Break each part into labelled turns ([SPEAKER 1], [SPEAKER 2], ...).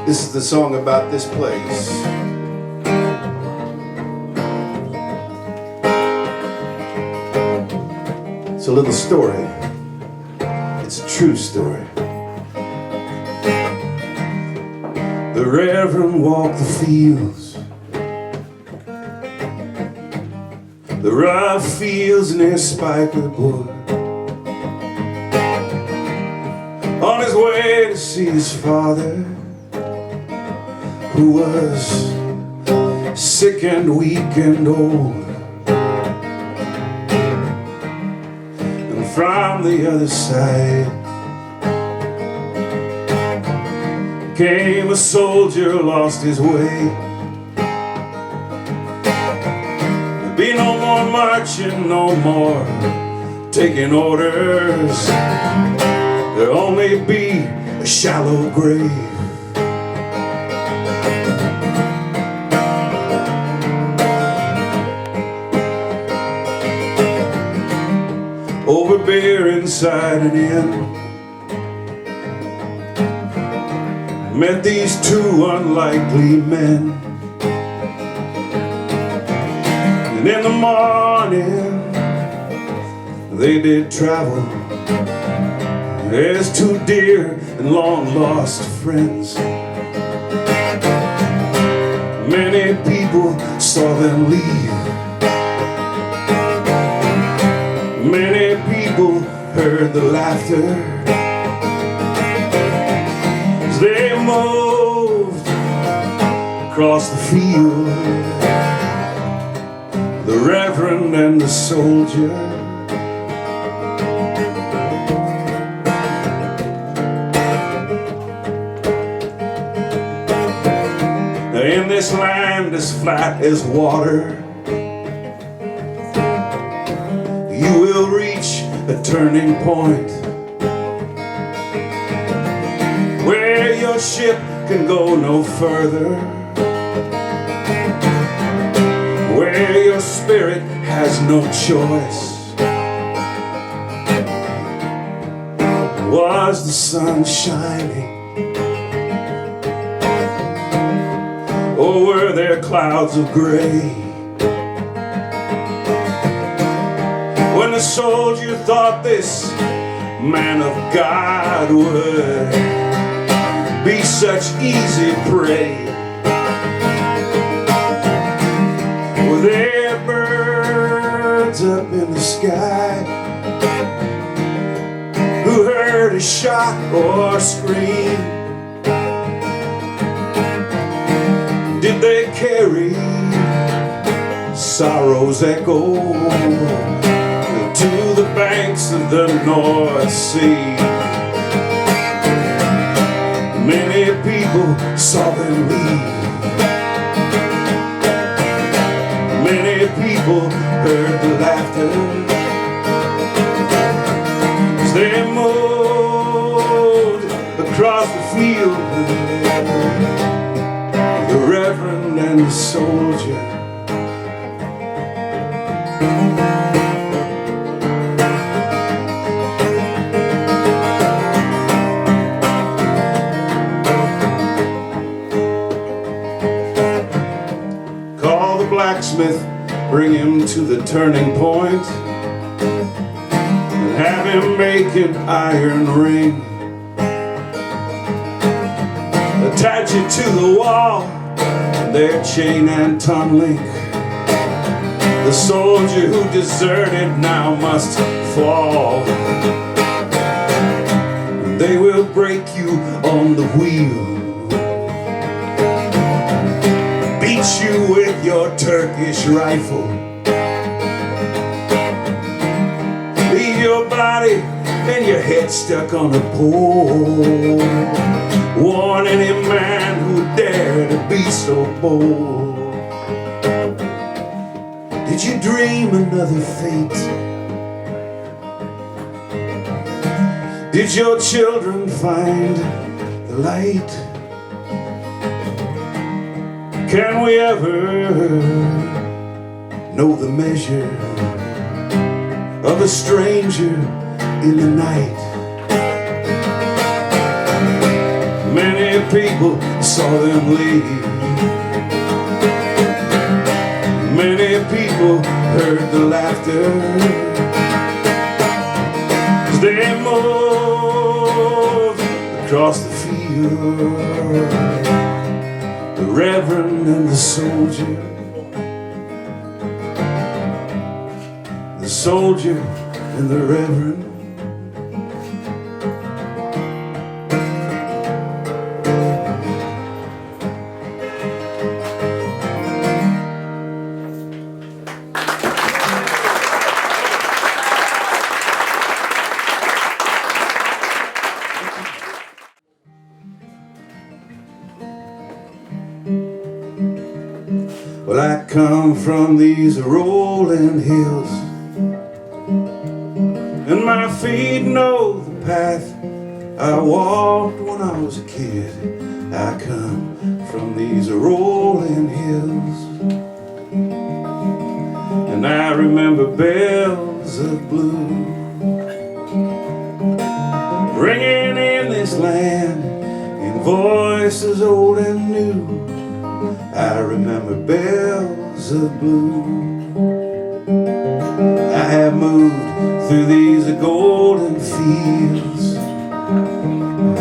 [SPEAKER 1] This is the song about this place. It's a little story. It's a true story. The Reverend walked the fields, the rough fields near Spikewood Wood, on his way to see his father, who was sick and weak and old. And from the other side came a soldier, lost his way. There'd be no more marching, no more taking orders. There'll only be a shallow grave. Over beer inside an inn, met these two unlikely men. And in the morning they did travel as two dear and long lost friends. Many people saw them leave. Many people heard the laughter as they moved across the field. The Reverend and the Soldier. In this land as flat as water, you will reach a turning point where your ship can go no further, where your spirit has no choice. Was the sun shining, or were there clouds of gray? When the soldier thought this man of God would be such easy prey, were there birds up in the sky who heard a shot or scream? Did they carry sorrow's echo to the banks of the North Sea? Many people saw them leave. Many people heard the laughter as they moved across the field. The Reverend and the Soldier. Call the blacksmith, bring him to the turning point, and have him make an iron ring. Attach it to the wall, their chain and tongue link. The soldier who deserted now must fall. They will break you on the wheel, beat you with your Turkish rifle, leave your body and your head stuck on a pole. Warn any man who dare to be so bold. Did you dream another fate? Did your children find the light? Can we ever know the measure of a stranger in the night. Many people saw them leave. Many people heard the laughter as they moved across the field. The Reverend and the Soldier, the Soldier and the Reverend. Well, I come from these rolling hills, and my feet know the path I walked when I was a kid. I come from these rolling hills, and I remember bells of blue ringing in this land in voices old and new. I remember bells of blue. I have moved through these golden fields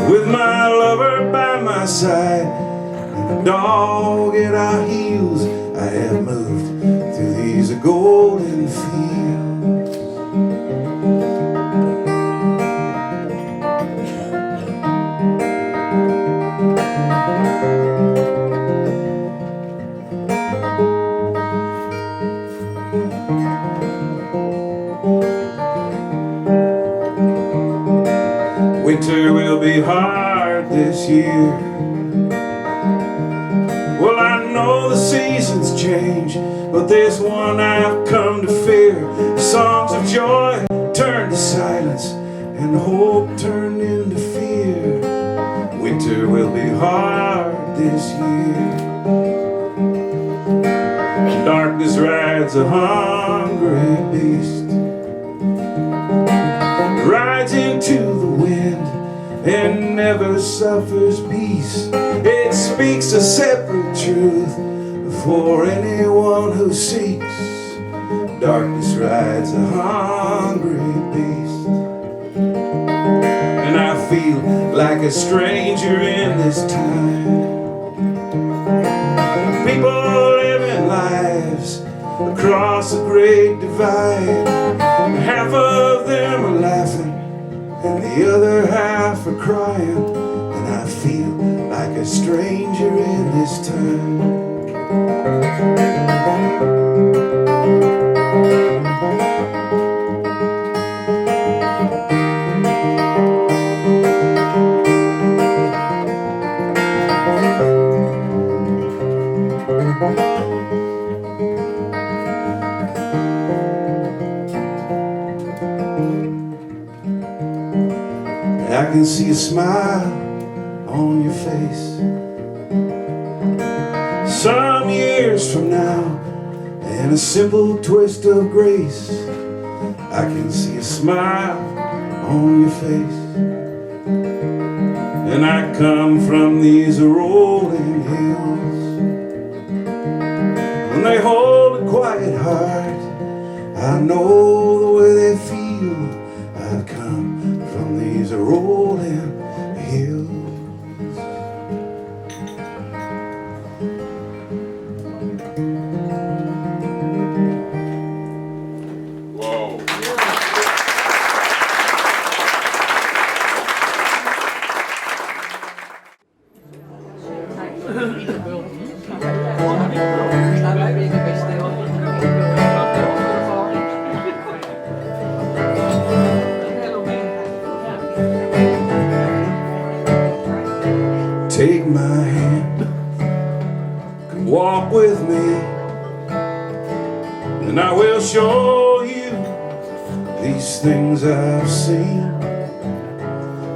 [SPEAKER 1] with my lover by my side and a dog at our heels. I have moved through these golden fields. Winter will be hard this year. Well, I know the seasons change, but this one I've come to fear. Songs of joy turned to silence, and hope turned into fear. Winter will be hard this year. Darkness rides a hungry beast, rides into the wind and never suffers peace. It speaks a separate truth for anyone who seeks. Darkness rides a hungry beast, and I feel like a stranger in this time. People living lives across a great divide. Half of them are laughing and the other half are crying, and I feel like a stranger in this time. I can see a smile on your face. Some years from now, and a simple twist of grace, I can see a smile on your face. And I come from these rolling hills, and they hold a quiet heart. I know the way they feel. I've come from these rolling hills.
[SPEAKER 2] Whoa.
[SPEAKER 1] Take my hand, come walk with me, and I will show you these things I've seen,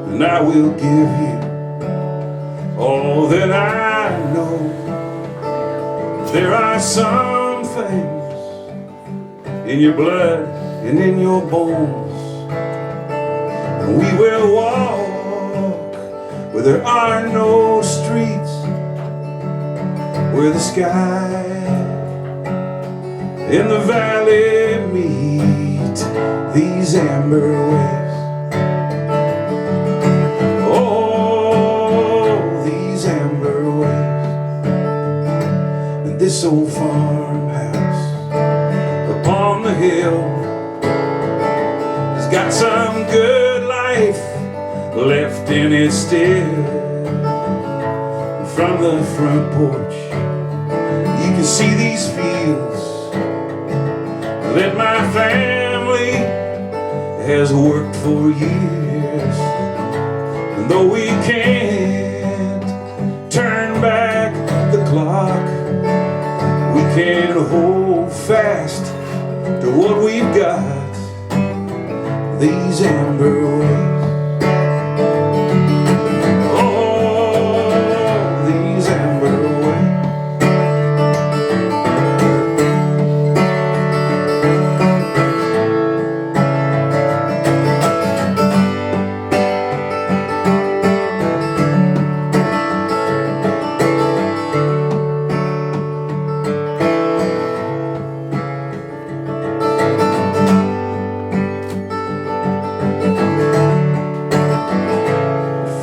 [SPEAKER 1] and I will give you all that I know. There are some things in your blood and in your bones. And we will walk where there are no streets, where the sky and the valley meet these amber waves. Oh, these amber waves. And this old farmhouse upon the hill has got some good life left in it still. From the front porch you can see these fields that my family has worked for years. And though we can't turn back the clock, we can hold fast to what we've got, these amber waves.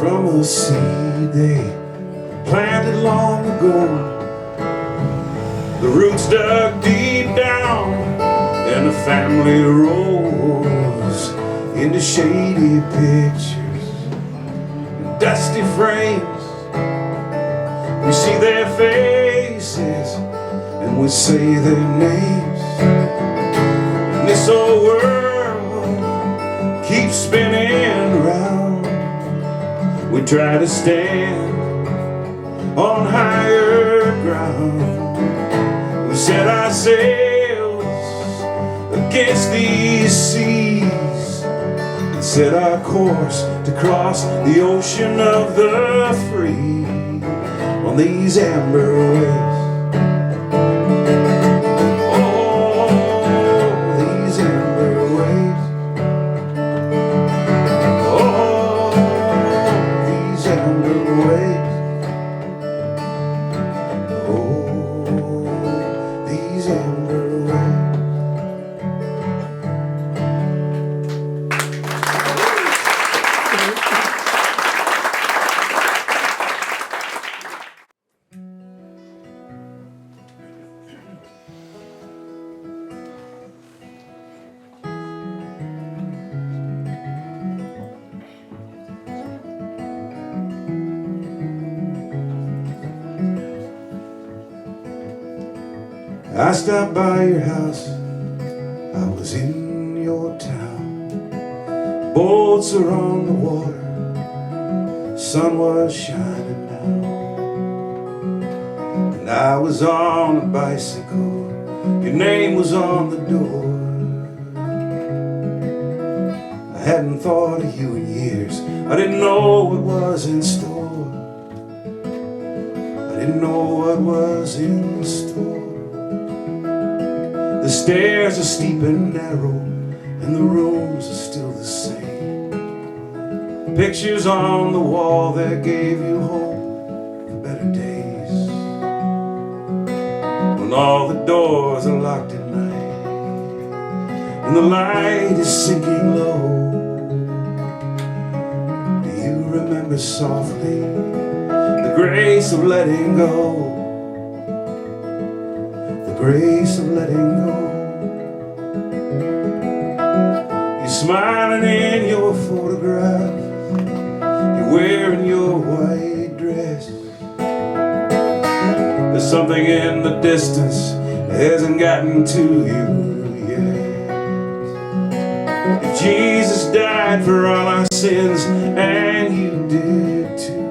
[SPEAKER 1] From a seed they planted long ago, the roots dug deep down, and the family rose into shady pictures and dusty frames. We see their faces and we say their names, and this old world keeps spinning round. We try to stand on higher ground. We set our sails against these seas and set our course to cross the ocean of the free on these amber waves. I stopped by your house, I was in your town. Boats are on the water, sun was shining down. And I was on a bicycle, your name was on the door. I hadn't thought of you in years, I didn't know what was in store. I didn't know what was in store. The stairs are steep and narrow, and the rooms are still the same. Pictures on the wall that gave you hope for better days, when all the doors are locked at night and the light is sinking low. Do you remember softly the grace of letting go? Grace of letting go. You're smiling in your photograph, you're wearing your white dress. There's something in the distance that hasn't gotten to you yet. If Jesus died for all our sins, and you did too,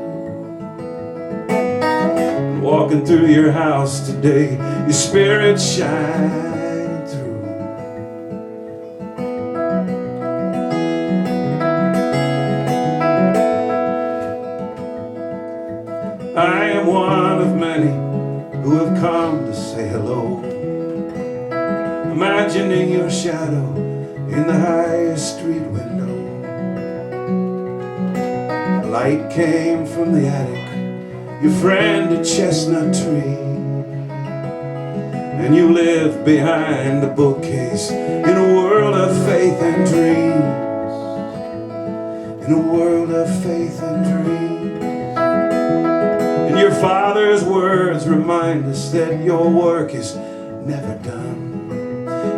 [SPEAKER 1] walking through your house today, your spirit shine through. I am one of many who have come to say hello. I'm imagining your shadow in the highest street window. A light came from the attic, your friend a chestnut tree, and you lived behind the bookcase in a world of faith and dreams. In a world of faith and dreams. And your father's words remind us that your work is never done.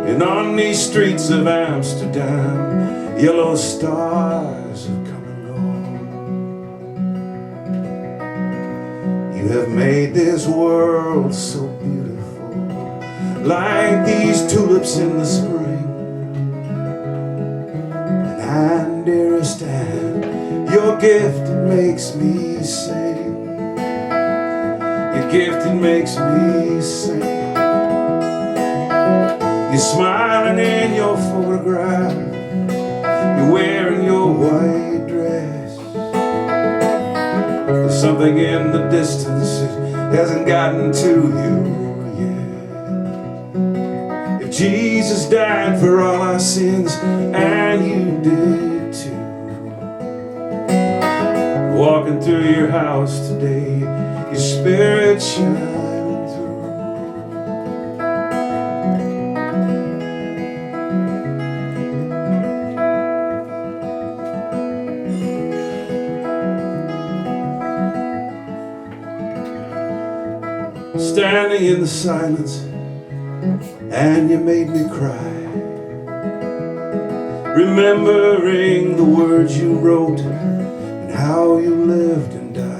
[SPEAKER 1] And on these streets of Amsterdam, yellow stars have come and gone. You have made this world so beautiful, like these tulips in the spring. And dearest Anne, your gift, it makes me sing. Your gift, it makes me sing. You're smiling in your photograph, you're wearing your white dress. There's something in the distance, it hasn't gotten to you yet. If Jesus died for all our sins, and you did too, walking through your house today, your spirit shining through. Standing in the silence, and you made me cry, remembering the words you wrote and how you lived and died.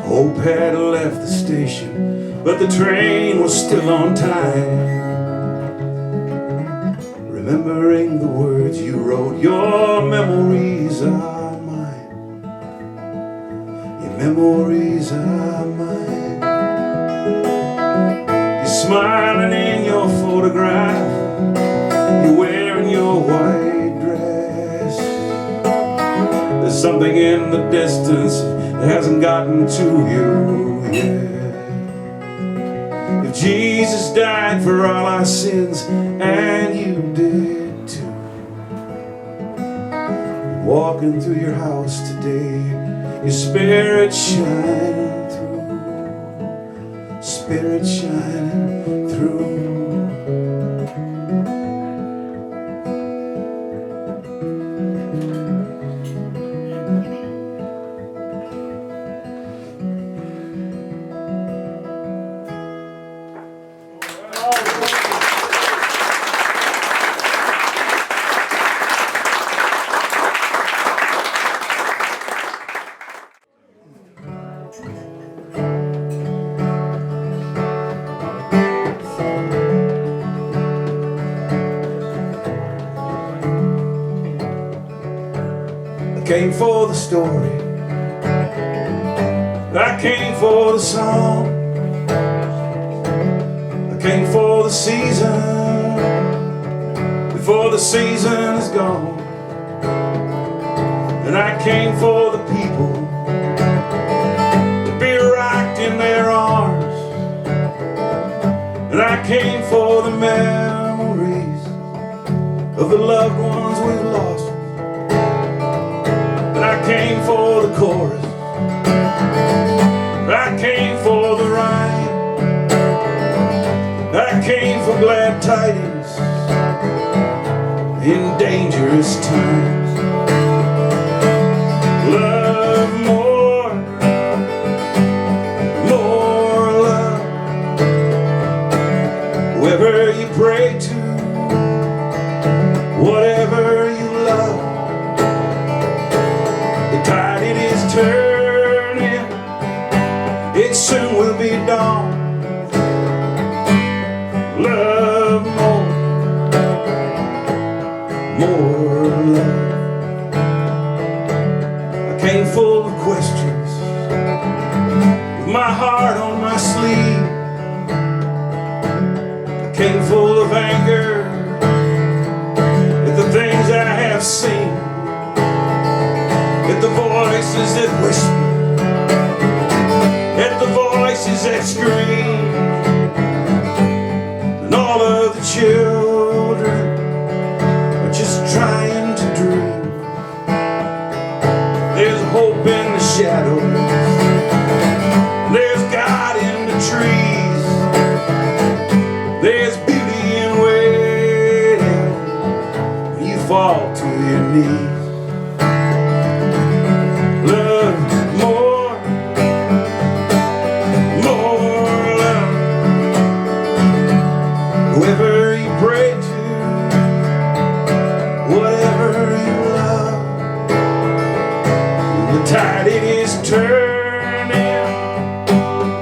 [SPEAKER 1] Hope had left the station, but the train was still on time. Remembering the words you wrote, your memories are mine. Your memories are mine. Smiling in your photograph, you're wearing your white dress. There's something in the distance that hasn't gotten to you yet. If Jesus died for all our sins, and you did too, walking through your house today, your spirit shining through, spirit shining through. I came for the story, I came for the song, I came for the season before the season is gone. And I came for the people to be rocked in their arms. And I came for the memories of the loved ones we've lost. I came for the chorus, I came for the rhyme, I came for glad tidings in dangerous times. Love more, more love. Whoever you pray to, whatever you love, tide it is turning, it soon will be dawn. Love more, more love. I came full of questions, with my heart on my sleeve. I came full of anger at the things I have seen, at the voices that whisper, at the voices that scream, and all shadows. There's God in the trees. There's beauty in waiting when you fall to your knees. Love more, more love. Whoever you pray to, whatever you love, the tide it is turning,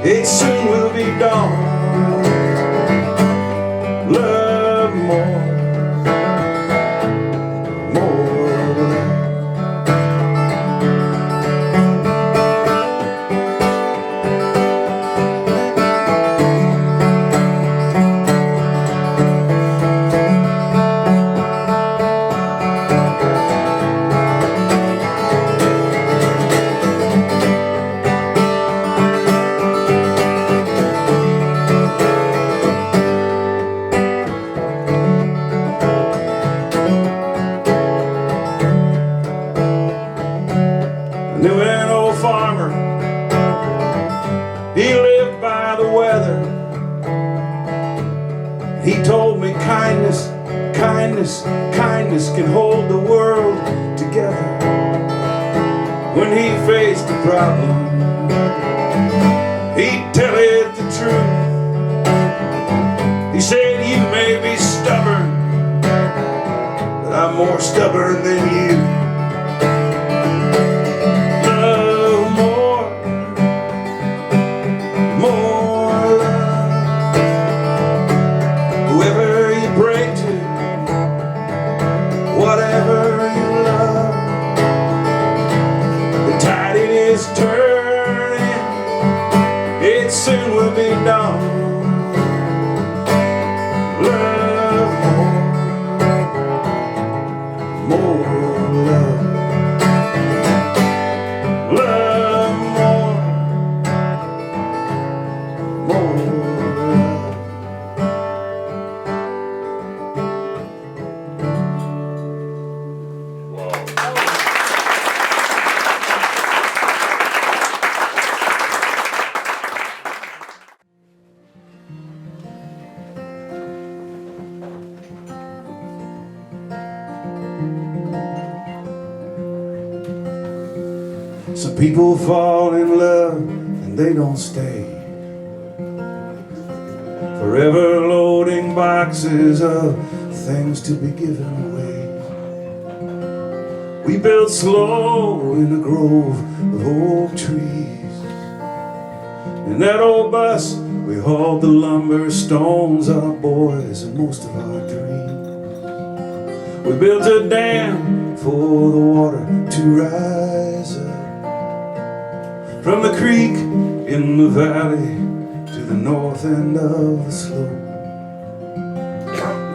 [SPEAKER 1] it soon will be dawn. Love more, more love. I knew an old farmer, he lived by the weather. He told me kindness, kindness, kindness can hold the world together. When he faced a problem, he'd tell it the truth. He said, you may be stubborn, but I'm more stubborn than you. Whatever you love, the tide it is turning, it soon will be dawn. Love more, more love. Love more, more love. Some people fall in love and they don't stay, forever loading boxes of things to be given away. We built slow in a grove of oak trees. In that old bus we hauled the lumber, stones, our boys, and most of our dreams. We built a dam for the water to rise up from the creek in the valley to the north end of the slope.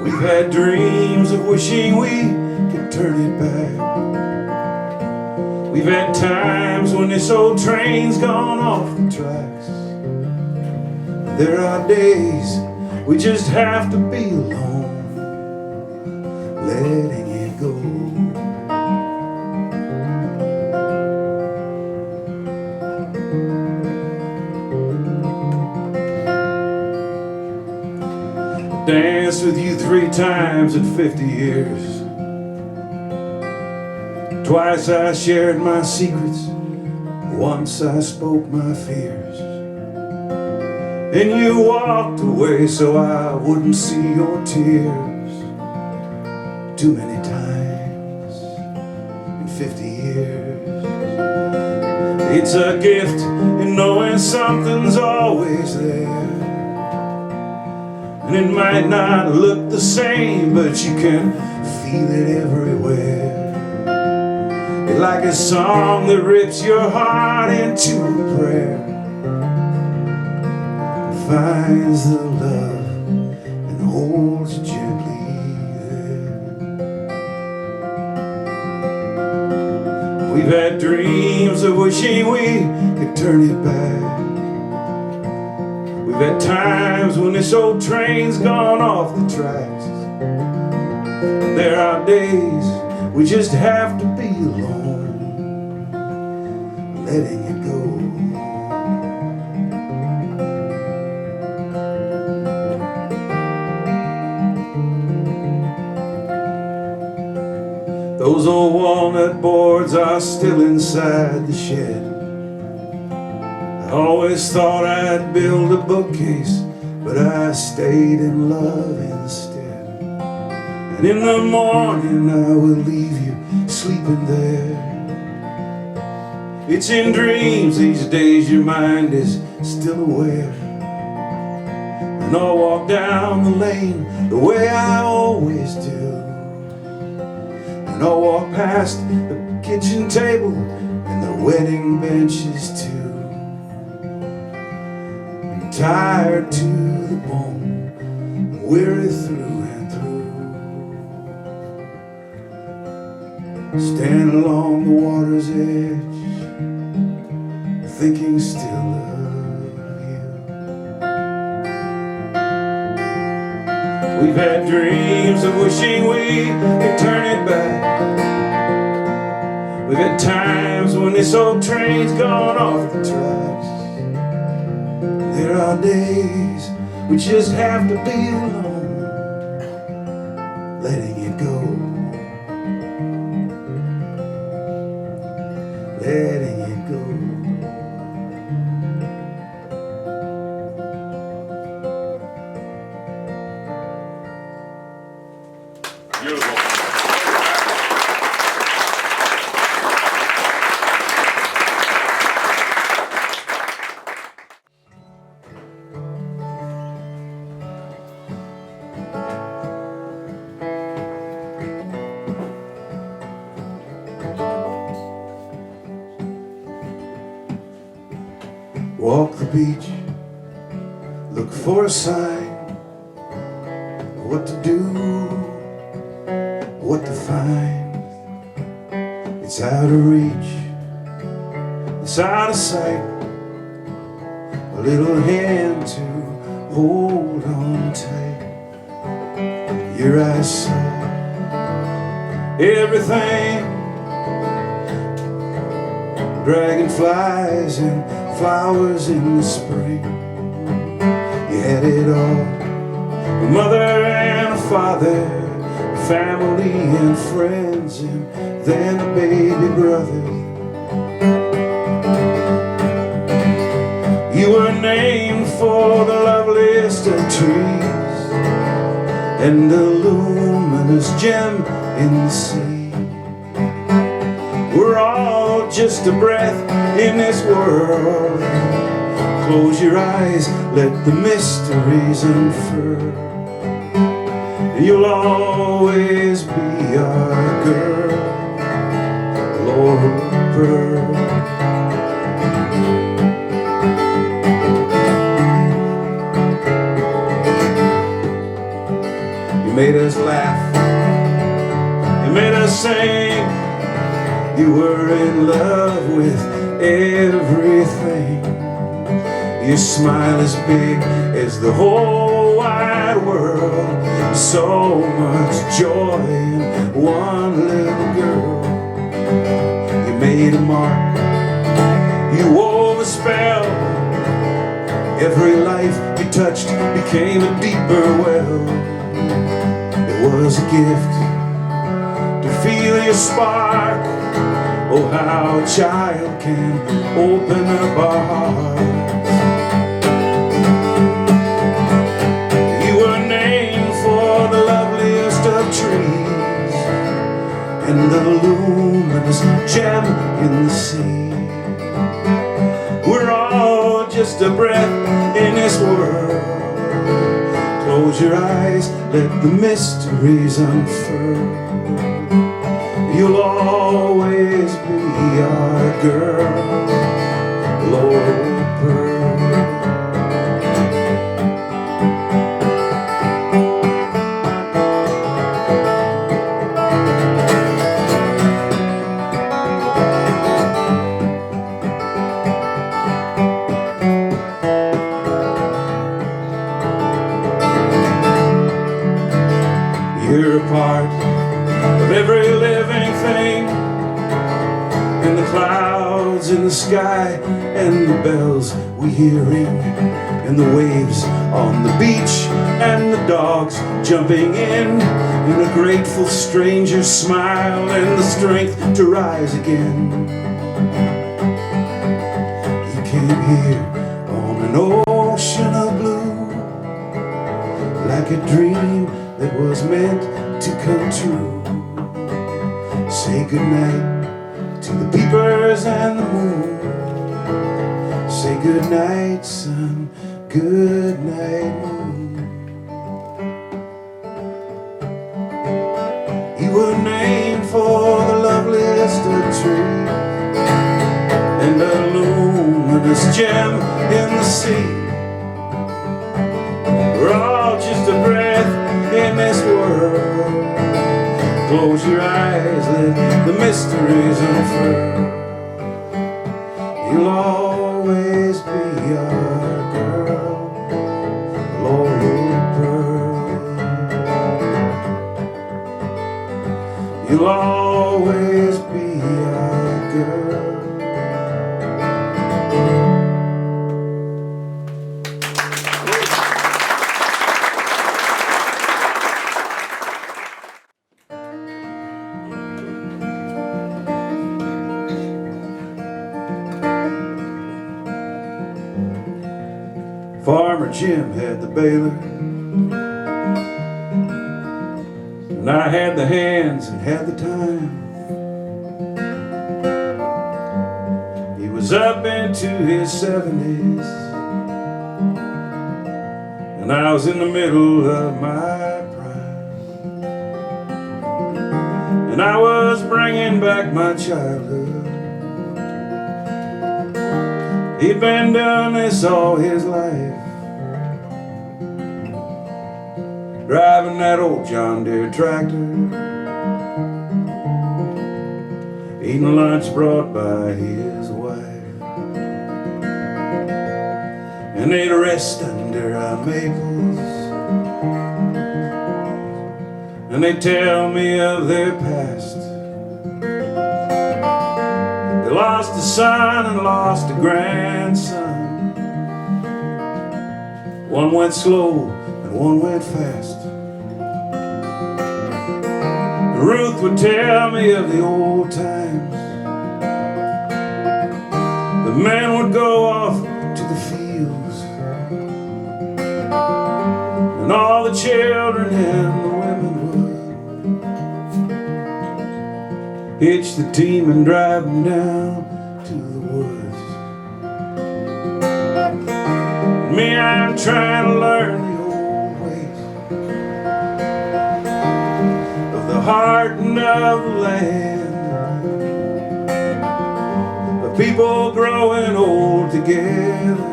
[SPEAKER 1] We've had dreams of wishing we could turn it back. We've had times when this old train's gone off the tracks. There are days we just have to be alone, letting it go. Danced with you 3 times in 50 years. Twice I shared my secrets, once I spoke my fears. And you walked away so I wouldn't see your tears. Too many times in 50 years. It's a gift in knowing something's always there. And it might not look the same, but you can feel it everywhere. It's like a song that rips your heart into a prayer, and finds the love and holds you gently there. We've had dreams of wishing we could turn it back. We've had times when this old train's gone off the tracks. There are days we just have to be alone, letting it go. Those old walnut boards are still inside the shed. I always thought I'd build a bookcase, but I stayed in love instead. And in the morning I will leave you sleeping there. It's in dreams these days your mind is still aware. And I'll walk down the lane the way I always do. And I'll walk past the kitchen table and the wedding benches too. I'm tired to the bone, I'm weary through and through. Stand along the water's edge, thinking still of you. We've had dreams of wishing we could turn it back. We've had times when this old train's gone off the tracks. There are days we just have to be alone, letting it go, letting it go.
[SPEAKER 2] Beautiful.
[SPEAKER 1] Walk the beach, look for a sign, what to do, what to find. It's out of reach, it's out of sight, a little hand to hold on tight. Your eyes saw everything, dragonflies and flowers in the spring. You had it all, a mother and a father, family and friends, and then a baby brother. You were named for the loveliest of trees and the luminous gem in the sea. We're all just a breath in this world. Close your eyes, let the mysteries unfurl. You'll always be our girl, Laurel Pearl. You made us laugh, you made us sing. You were in love with everything. Your smile is big as the whole wide world. So much joy in one little girl. You made a mark, you wove a spell. Every life you touched became a deeper well. It was a gift to feel your spark. Oh, how a child can open up our hearts. You were named for the loveliest of trees and the luminous gem in the sea. We're all just a breath in this world. Close your eyes, let the mysteries unfurl. You'll always be our girl, Laurel Pearl. You're a part of every living thing in the clouds clouds in the sky and the bells we hear ring, and the waves on the beach and the dogs jumping in a grateful stranger's smile and the strength to rise again. You came here on an ocean of blue, like a dream that was meant to come true. Say goodnight to the peepers and the moon. Say goodnight, sun, goodnight, moon. You were named for the loveliest of trees and a luminous gem in the sea. We're all just a breath in this world. Close your eyes, let the mysteries unfurl. You'll always be our girl, Laurel Pearl. You'll always be our girl. Farmer Jim had the baler, and I had the hands and had the time. He was up into his 70s, and I was in the middle of my prime. And I was bringing back my childhood. He'd been doing this all his life, driving that old John Deere tractor, eating lunch brought by his wife. And they'd rest under our maples, and they'd tell me of their past. They lost a son and lost a grandson. One went slow and one went fast. And Ruth would tell me of the old times. The men would go off to the fields, and all the children and the women would hitch the team and drive them down to the woods. Me, I'm trying to learn the old ways of the heart and of the land, of people growing old together,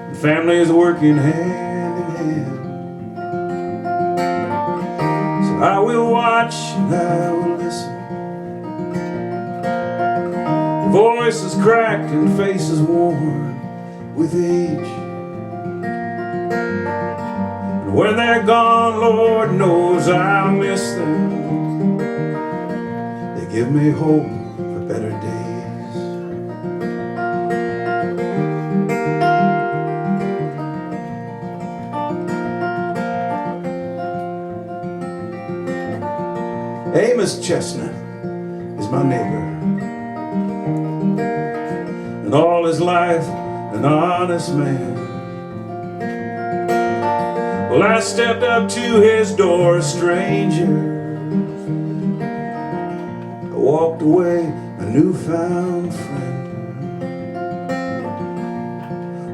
[SPEAKER 1] and families working hand in hand. So I will watch and I will listen. Voices cracked and faces worn with age. And when they're gone, Lord knows I'll miss them. They give me hope for better days. Amos Chestnut is my neighbor, and all his life an honest man. Well, I stepped up to his door a stranger. I walked away a newfound friend.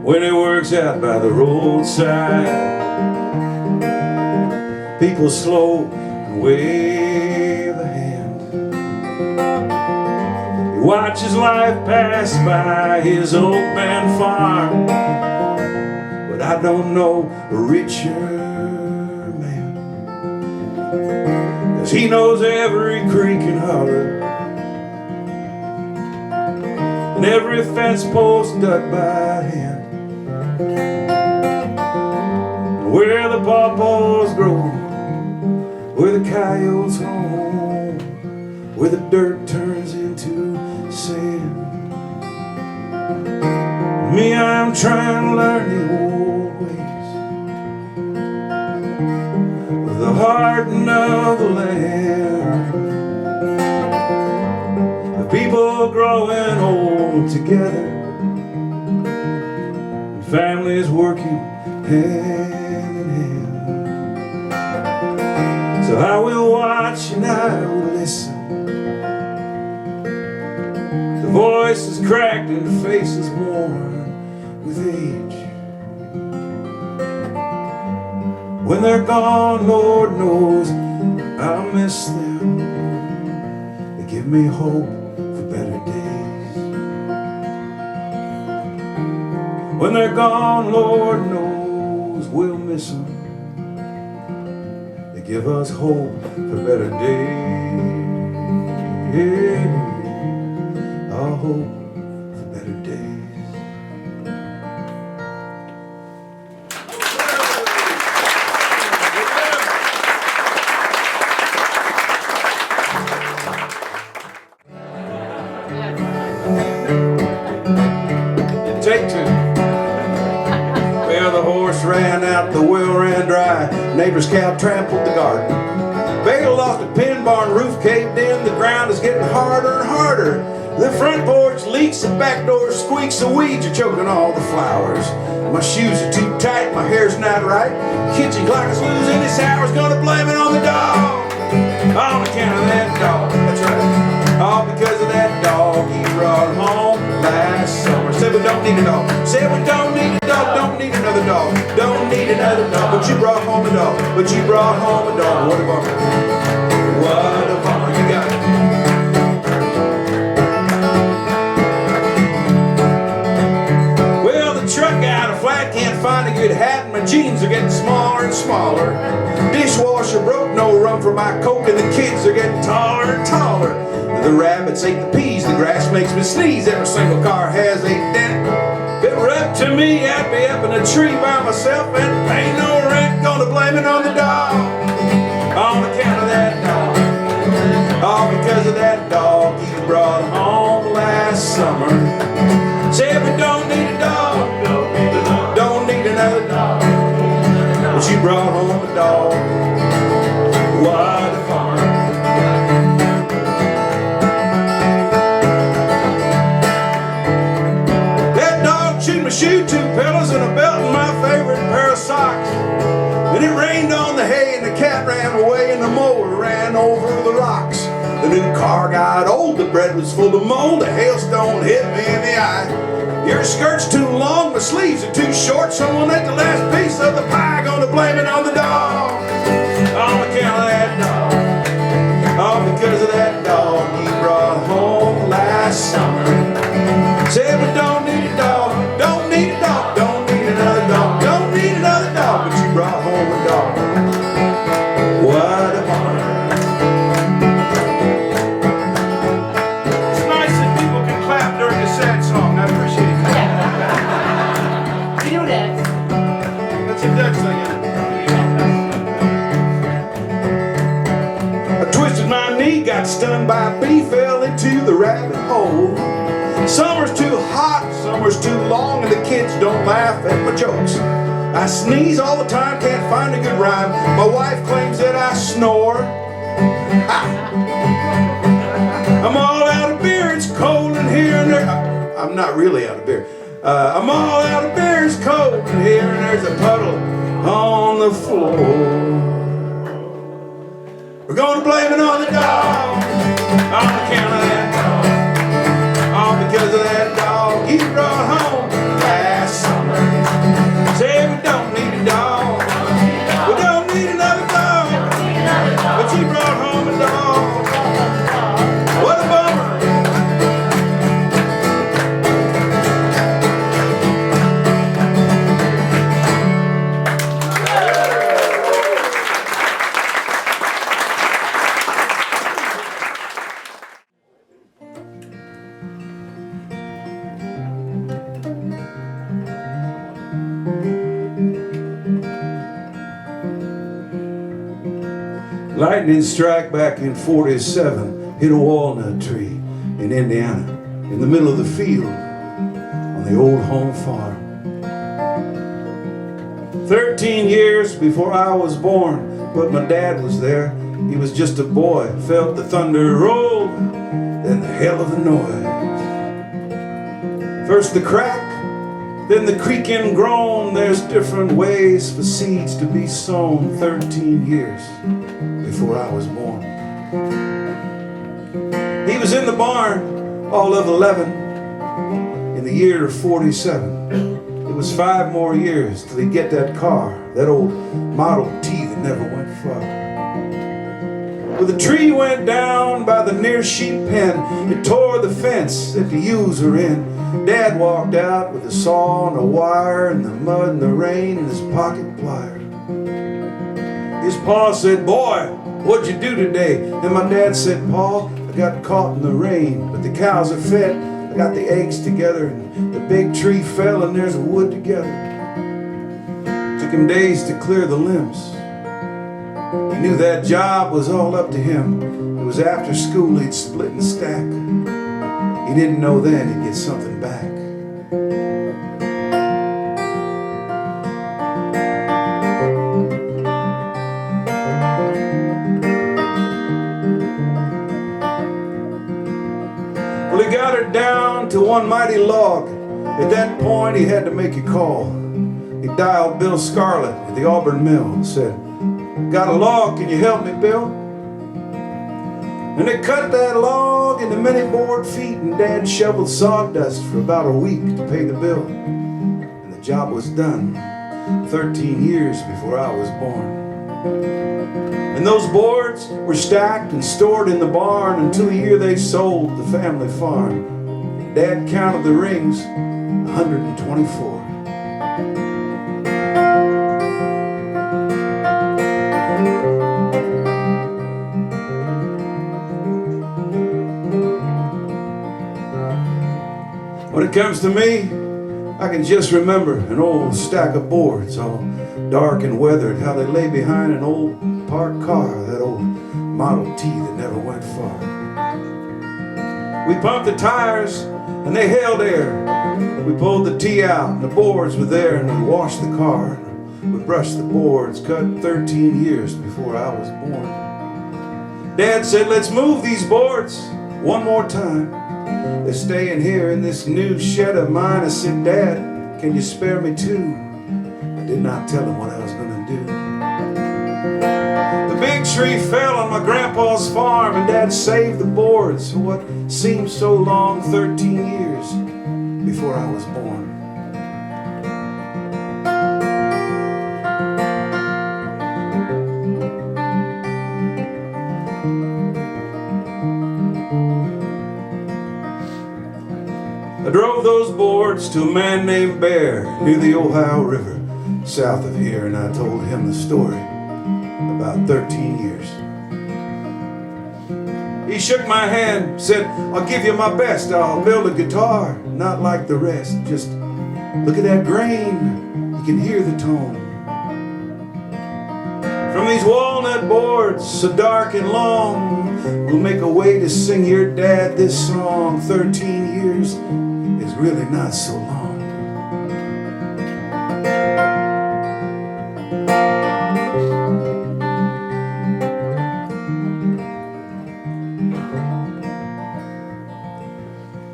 [SPEAKER 1] When he works out by the roadside, people slow and wave a hand. He watches life pass by his oak man farm, but I don't know a richer man, 'cause he knows every creek and holler and every fence post dug by hand, and where the pawpaws grow, where the coyotes roam, where the dirt turns into I'm trying to learn the old ways of the hardening of the land. The people growing old together, and families working hand in hand. So I will watch and I will listen. The voices cracked and the faces worn with age. When they're gone, Lord knows I'll miss them. They give me hope for better days. When they're gone, Lord knows we'll miss them. They give us hope for better days. I'll hope for better days. Take two. Well, the horse ran out, the well ran dry. Neighbor's cow trampled the garden. Bagel lost a pin barn, roof caved in. The ground is getting harder and harder. The front porch leaks, the back door squeaks. The weeds are choking all the flowers. My shoes are too tight, my hair's not right. Kitchen clock is losing its hours. Gonna blame it on the dog. On account of that dog, that's right. All because of that dog he brought home last summer. Said we don't need a dog. Said we don't need a dog. Don't need another dog. Don't need another dog. But you brought home a dog. But you brought home a dog. What a bummer. What a bummer. You got it. Well, the truck guy out of flat can't find a good hat, and my jeans are getting smaller and smaller. Dishwasher broke, no room for my Coke, and the kids are getting taller and taller. The rabbits ate the peas, the grass makes me sneeze. Every single car has a dent. If it were up to me, I'd be up in a tree by myself and pay no rent. Gonna blame it on the dog. On account of that dog. All because of that dog he brought home last summer. Said we don't need a dog. Don't need another dog. But you brought home a dog. What a bummer. Shoe, two pillows, and a belt, and my favorite pair of socks. And it rained on the hay, and the cat ran away, and the mower ran over the rocks. The new car got old, the bread was full of mold, the hailstone hit me in the eye. Your skirt's too long, my sleeves are too short, someone ate the last piece of the pie. Gonna blame it on the dog. On account of that dog. All because of that dog he brought home last summer. Said we don't need a dog. Don't need a dog, don't need another dog, don't need another dog, but you brought home a dog. What a bummer. It's nice that people can clap during a sad song. I appreciate it.
[SPEAKER 3] You do that.
[SPEAKER 1] That's a Dutch thing. I twisted my knee, got stung by a bee, fell into the rabbit hole. Summer's too hot, summer's too long, and the kids don't laugh at my jokes. I sneeze all the time, can't find a good rhyme. My wife claims that I snore. I'm all out of beer, it's cold in here and there. I'm not really out of beer. I'm all out of beer, it's cold in here, and there's a puddle on the floor. We're gonna blame it on the dog, on account of that dog. All because of that dog he brought home last summer. Say we don't need a dog. We don't need another dog. But he brought home a dog. What a bummer. Lightning strike back in 47 hit a walnut tree in Indiana in the middle of the field on the old home farm. 13 years before I was born, but my dad was there. He was just a boy, felt the thunder roll, then the hell of the noise. First the crack, then the creaking groan. There's different ways for seeds to be sown. 13 years before I was born. He was in the barn, all of 11, in the year of 47. It was 5 more years till he'd get that car, that old Model T that never went far. Well, the tree went down by the near sheep pen. It tore the fence that the ewes were in. Dad walked out with a saw and a wire and the mud and the rain in his pocket plier. His pa said, "Boy, what'd you do today?" And my dad said, "Pa, I got caught in the rain, but the cows are fed. I got the eggs together and the big tree fell and there's wood together." Took him days to clear the limbs. He knew that job was all up to him. It was after school he'd split and stack. He didn't know then he'd get something back. Well, he got her down to one mighty log. At that point he had to make a call. He dialed Bill Scarlett at the Auburn Mill and said, "Got a log, can you help me, Bill?" And they cut that log into many board feet, and Dad shoveled sawdust for about a week to pay the bill. And the job was done 13 years before I was born. And those boards were stacked and stored in the barn until the year they sold the family farm. Dad counted the rings, 124. When it comes to me, I can just remember an old stack of boards, all dark and weathered, how they lay behind an old parked car, that old Model T that never went far. We pumped the tires and they held air. We pulled the T out and the boards were there, and we washed the car and we brushed the boards, cut 13 years before I was born. Dad said, "Let's move these boards one more time. They're staying here in this new shed of mine." I said, "Dad, can you spare me too?" I did not tell him what I was going to do. The big tree fell on my grandpa's farm, and Dad saved the boards for what seemed so long, 13 years before I was born. I drove those boards to a man named Bear near the Ohio River, south of here, and I told him the story about 13 years. He shook my hand, said, "I'll give you my best. I'll build a guitar, not like the rest. Just look at that grain. You can hear the tone. From these walnut boards, so dark and long, we'll make a way to sing your dad this song. 13 years is really not so long."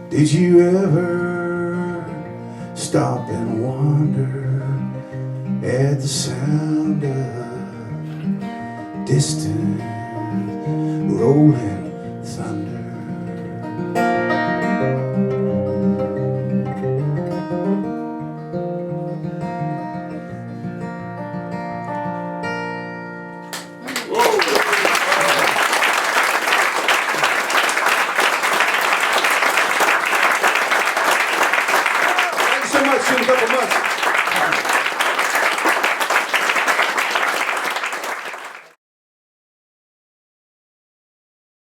[SPEAKER 1] Did you ever stop and wonder at the sound of distant rolling thunder? Thanks so much. See you in a couple months.